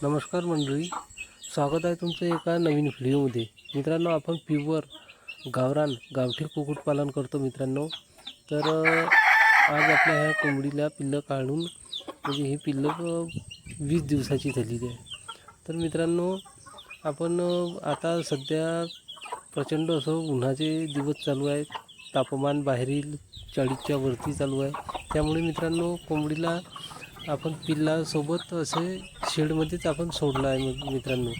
नमस्कार मंडळी, स्वागत आहे तुमचं एका नवीन व्हिडिओमध्ये. मित्रांनो, आपण प्युअर गावरान गावठी कुक्कुटपालन करतो मित्रांनो. तर आज आपल्या ह्या कोंबडीला पिल्लं काढून म्हणजे ही पिल्लं 20 दिवसाची झालेली आहे. तर मित्रांनो, आपण आता सध्या प्रचंड असं उन्हाचे दिवस चालू आहेत. तापमान बाहेरील 40च्या वरती चालू आहे. त्यामुळे मित्रांनो, कोंबडीला आपण पिल्लासोबत असे शेडमध्येच आपण सोडलं आहे मित्रांनो.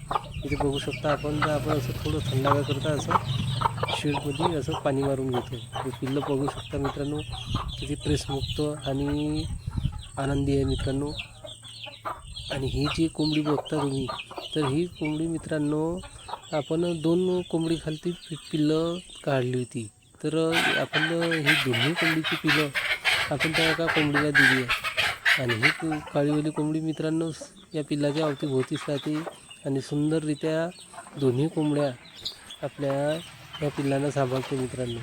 इथे बघू शकता आपण असं थोडं थंडाव्याकरता असं शेडमध्ये असं पाणी मारून घेतो. हे पिल्लं बघू शकता मित्रांनो, किती प्रेसमुक्त आणि आनंदी आहे मित्रांनो. आणि ही जी कोंबडी बघता तुम्ही, तर ही कोंबडी मित्रांनो आपण 2 कोंबडी खालती पिल्लं काढली होती. तर आपण ही दोन्ही कोंबडीची पिल्लं आपण त्या एका कोंबडीला दिली आहे. आणि ही काळीवाली कोंबडी मित्रांनो या पिल्लाच्या अवतीभोवतीच राहते आणि सुंदररित्या दोन्ही कोंबड्या आपल्या या पिल्लांना सांभाळते मित्रांनो.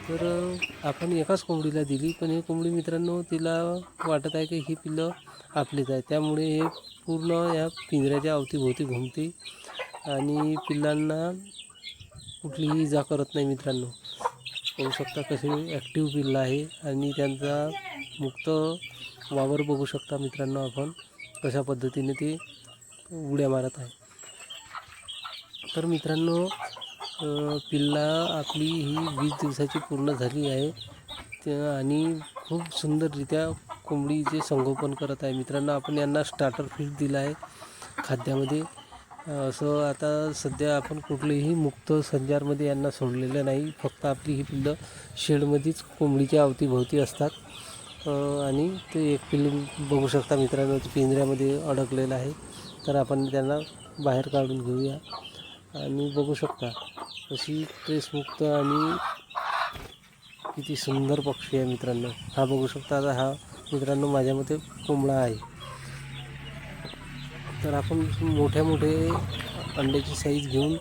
तर आपण एकाच कोंबडीला दिली, पण ही कोंबडी मित्रांनो तिला वाटत आहे की ही पिल्लं आपलीच आहे. त्यामुळे हे पूर्ण या पिंजऱ्याच्या अवतीभोवती घुमते आणि पिल्लांना कुठलीही इजा करत नाही मित्रांनो. पाहू शकता कसे ॲक्टिव्ह पिल्लं आहे आणि त्यांचा मुक्त वावर बघू शकता मित्रांनो आपण कशा पद्धतीने ते उड्या मारत आहे. तर मित्रांनो, पिल्ला आपली ही 20 दिवसाची पूर्ण झाली आहे आणि खूप सुंदररित्या कोंबडीचे संगोपन करत आहे मित्रांनो. आपण यांना स्टार्टर फीड दिलं आहे खाद्यामध्ये. असं आता सध्या आपण कुठलेही मुक्त संचारमध्ये यांना सोडलेलं नाही. फक्त आपली ही पिल्लं शेडमध्येच कोंबडीच्या अवतीभोवती असतात. आणि ते एक पिल्लू बघू शकता मित्रांनो, ते पिंजऱ्यामध्ये अडकलेलं आहे. तर आपण त्यांना बाहेर काढून घेऊया. आणि बघू शकता अशी ट्रेसमुक्त आणि किती सुंदर पक्षी आहे मित्रांनो. हा बघू शकता. आता हा मित्रांनो माझ्यामध्ये कोंबडा आहे. तर आपण मोठे अंड्याची साईज घेऊन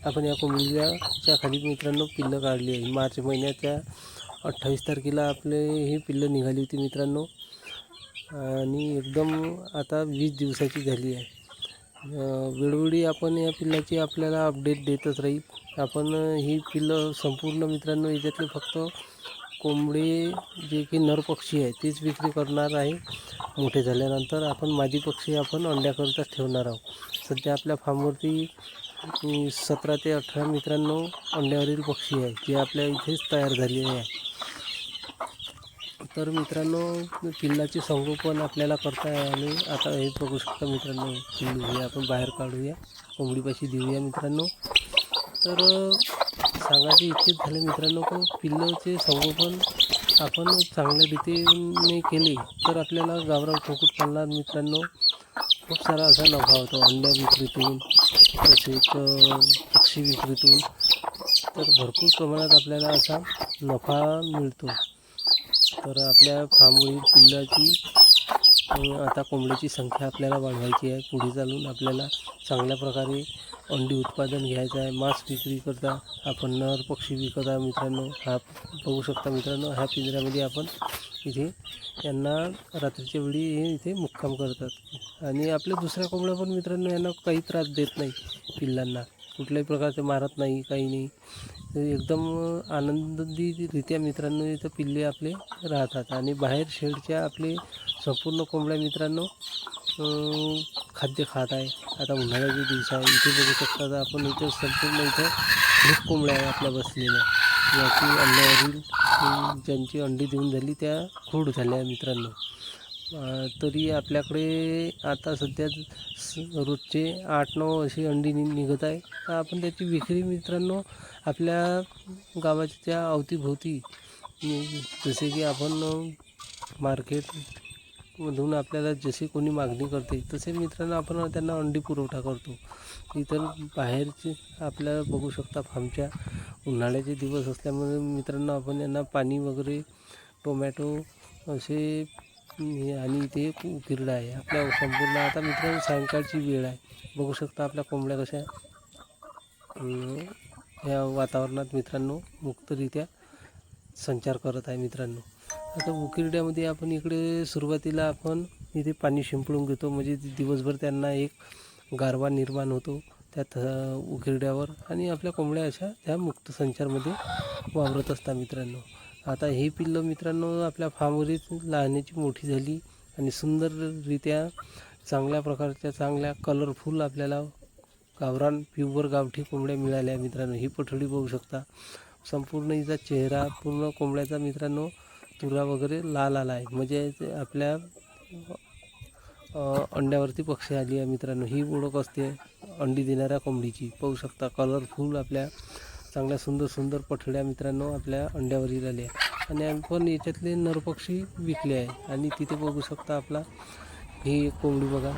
आपण या कोंबडीच्या खाली मित्रांनो पिल्लं काढली आहे. मार्च महिन्याच्या 28 तारखेला आपले ही पिल्लं निघाली होती मित्रांनो. आणि एकदम आता 20 दिवसाची झाली आहे. वेळोवेळी आपण या पिल्लाची आपल्याला अपडेट देतच राहील. आपण ही पिल्लं संपूर्ण मित्रांनो याच्यातले फक्त कोंबडे जे की नर पक्षी आहे तेच विक्री करणार आहे. मोठे झाल्यानंतर आपण मादी पक्षी आपण अंड्याकरताच ठेवणार आहोत. सध्या आपल्या फार्मवरती 17 ते 18 मित्रांनो अंड्यावरील पक्षी आहे जे आपल्या इथेच तयार झालेले आहे. तर मित्रांनो, पिल्लाचे संगोपन आपल्याला करता आहे. आणि आता हे बघू शकता मित्रांनो, पिल्लू हे आपण बाहेर काढूया, कोंबडीपाशी देऊया मित्रांनो. तर सांगायचे इतकेच झाले मित्रांनो की पिल्लाचे संगोपन आपण चांगल्या रीतीने केले तर आपल्याला गावरान कुक्कुटपालनात मित्रांनो खूप सारा असा नफा होतो. अंड्या विक्रीतून तसेच पक्षी विक्रीतून तर भरपूर प्रमाणात आपल्याला असा नफा मिळतो. तर आपल्या फार्मवरील पिल्लाची आता कोंबडीची संख्या आपल्याला वाढवायची आहे. पुढे चालून आपल्याला चांगल्या प्रकारे अंडी उत्पादन घ्यायचं आहे. मांस विक्री करता आपण नर पक्षी विकत आहे मित्रांनो. हा बघू शकता मित्रांनो, ह्या पिंजऱ्यामध्ये आपण इथे यांना रात्रीच्या वेळी हे इथे मुक्काम करतात. आणि आपल्या दुसऱ्या कोंबड्या पण मित्रांनो यांना काही त्रास देत नाही. पिल्लांना कुठल्याही प्रकारचे मारत नाही, काही नाही. एकदम आनंदीरित्या मित्रांनो इथं पिल्ले आपले राहतात. आणि बाहेर शेडच्या आपले संपूर्ण कोंबड्या मित्रांनो खाद्य खात आहे. आता उन्हाळ्याचे दिवस आहे. इथे बघू शकता तर आपण इथं संपूर्ण इथं खूप कोंबड्या आहे आपल्या बसलेल्या, याची अंड्यावरील ज्यांची अंडी देऊन झाली त्या खूड झाल्या मित्रांनो. तरी आपल्याकडे आता सध्या रोजचे 8-9 अशी अंडी निघत आहे. तर आपण त्याची विक्री मित्रांनो आपल्या गावाच्या अवतीभोवती जसे की आपण मार्केटमधून आपल्याला जशी कोणी मागणी करते तसे मित्रांनो आपण त्यांना अंडी पुरवठा करतो. इतर बाहेरचे आपल्याला बघू शकता फार्मच्या उन्हाळ्याचे दिवस असल्यामुळे मित्रांनो आपण यांना पाणी वगैरे, टोमॅटो असे आणि इथे उकिरडा आहे आपल्या संपूर्ण. आता मित्रांनो सायंकाळची वेळ आहे. बघू शकता आपल्या कोंबड्या कशा या वातावरणात मित्रांनो मुक्तरित्या संचार करत आहे मित्रांनो. आता उकिरड्यामध्ये आपण इकडे सुरुवातीला आपण इथे पाणी शिंपडून घेतो, म्हणजे दिवसभर त्यांना एक गारवा निर्माण होतो त्यात उकिरड्यावर, आणि आपल्या कोंबड्या अशा त्या मुक्त संचारमध्ये वावरत असतात मित्रांनो. आता ही पिल्लं मित्रांनो आपल्या फार्मवरच लहानाची मोठी झाली आणि सुंदररित्या चांगल्या प्रकारच्या चांगल्या कलरफुल आपल्याला गावरान प्युअर गावठी कोंबड्या मिळाल्या मित्रांनो. ही पठडी बघू शकता, संपूर्ण हिचा चेहरा पूर्ण कोंबड्याचा मित्रांनो तुरा वगैरे लाल आला आहे, म्हणजे आपल्या अंड्यावरती पक्षी आली आहे मित्रांनो. ही ओळख असते अंडी देणाऱ्या कोंबडीची. पाहू शकता कलरफुल आपल्या चांगल्या सुंदर सुंदर पठड्या मित्रांनो आपल्या अंड्यावरील आल्या, आणि आपण याच्यातले नरपक्षी विकले आहे. आणि तिथे बघू शकता आपला ही एक कोंबडी बघा,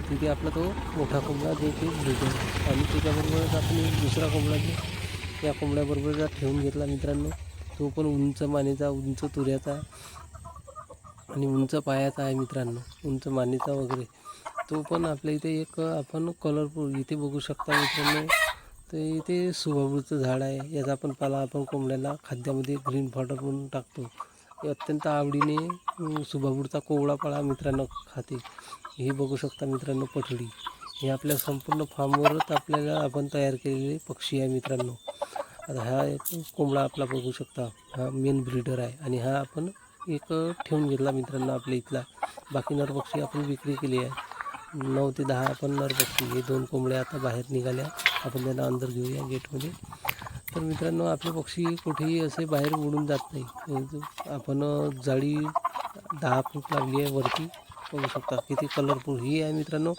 तिथे आपला तो मोठा कोंबडा जो की ब्रीडर, आणि त्याच्याबरोबरच आपण एक दुसरा कोंबडा जो या कोंबड्याबरोबर ठेवून घेतला मित्रांनो. तो पण उंच मानेचा, उंच तुऱ्याचा आणि उंच पायाचा आहे मित्रांनो, उंच मानेचा वगैरे. तो पण आपल्या इथे एक आपण कलरफुल इथे बघू शकता मित्रांनो. तर इथे सुबाबूळचं झाड आहे, याचा आपण पाला आपण कोंबड्याला खाद्यामध्ये ग्रीन फॉडर म्हणून टाकतो. हे अत्यंत आवडीने सुबाबूळचा कोवळा पाला मित्रांनो खाते. हे बघू शकता मित्रांनो पठडी. हे आपल्या संपूर्ण फार्मवरच आपल्याला आपण तयार केलेले पक्षी आहे मित्रांनो. आता हा एक कोंबडा आपला बघू शकता, हा मेन ब्रीडर आहे, आणि हा आपण एक ठेवून घेतला मित्रांनो आपल्या इथला. बाकी नरपक्षी आपण विक्री केली आहे, 9 ते 10 आपण नरपक्षी. हे 2 कोंबड्या आता बाहेर निघाल्या, आपण त्यांना अंदर घेऊया गेटमध्ये. तर मित्रांनो आपले पक्षी कुठेही असे बाहेर उडून जात नाही. आपण जाळी 10 फूट लावली आहे वरती, बघू शकता किती कलरफुल. ही आहे मित्रांनो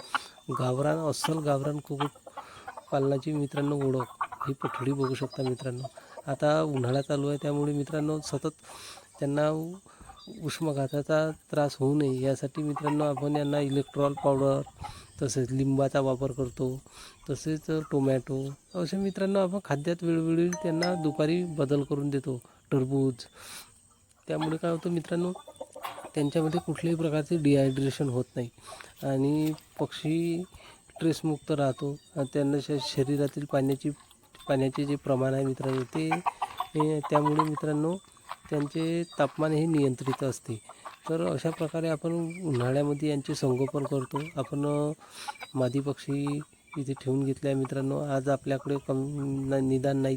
गावरान, अस्सल गावरान कुक्कुट पालनाची मित्रांनो ओळख. ही पठडी बघू शकता मित्रांनो. आता उन्हाळा चालू आहे, त्यामुळे मित्रांनो सतत त्यांना उष्माघाताचा त्रास होऊ नये यासाठी मित्रांनो आपण यांना इलेक्ट्रॉल पावडर, तसेच लिंबाचा वापर करतो, तसेच टोमॅटो असे मित्रांनो आपण खाद्यात वेळोवेळी त्यांना दुपारी बदल करून देतो, टरबूज. त्यामुळे काय होतं मित्रांनो, त्यांच्यामध्ये कुठल्याही प्रकारचे डिहायड्रेशन होत नाही आणि पक्षी स्ट्रेसमुक्त राहतो. त्यांना शरीरातील पाण्याचे जे प्रमाण आहे मित्रांनो ते त्यामुळे मित्रांनो त्यांचे तापमान हे नियंत्रित असते. तर अशा प्रकारे आपण उन्हाळ्यामध्ये यांचे संगोपन करतो. आपण मादी पक्षी इथे ठेवून घेतले आहे मित्रांनो. आज आपल्याकडे निदान नाही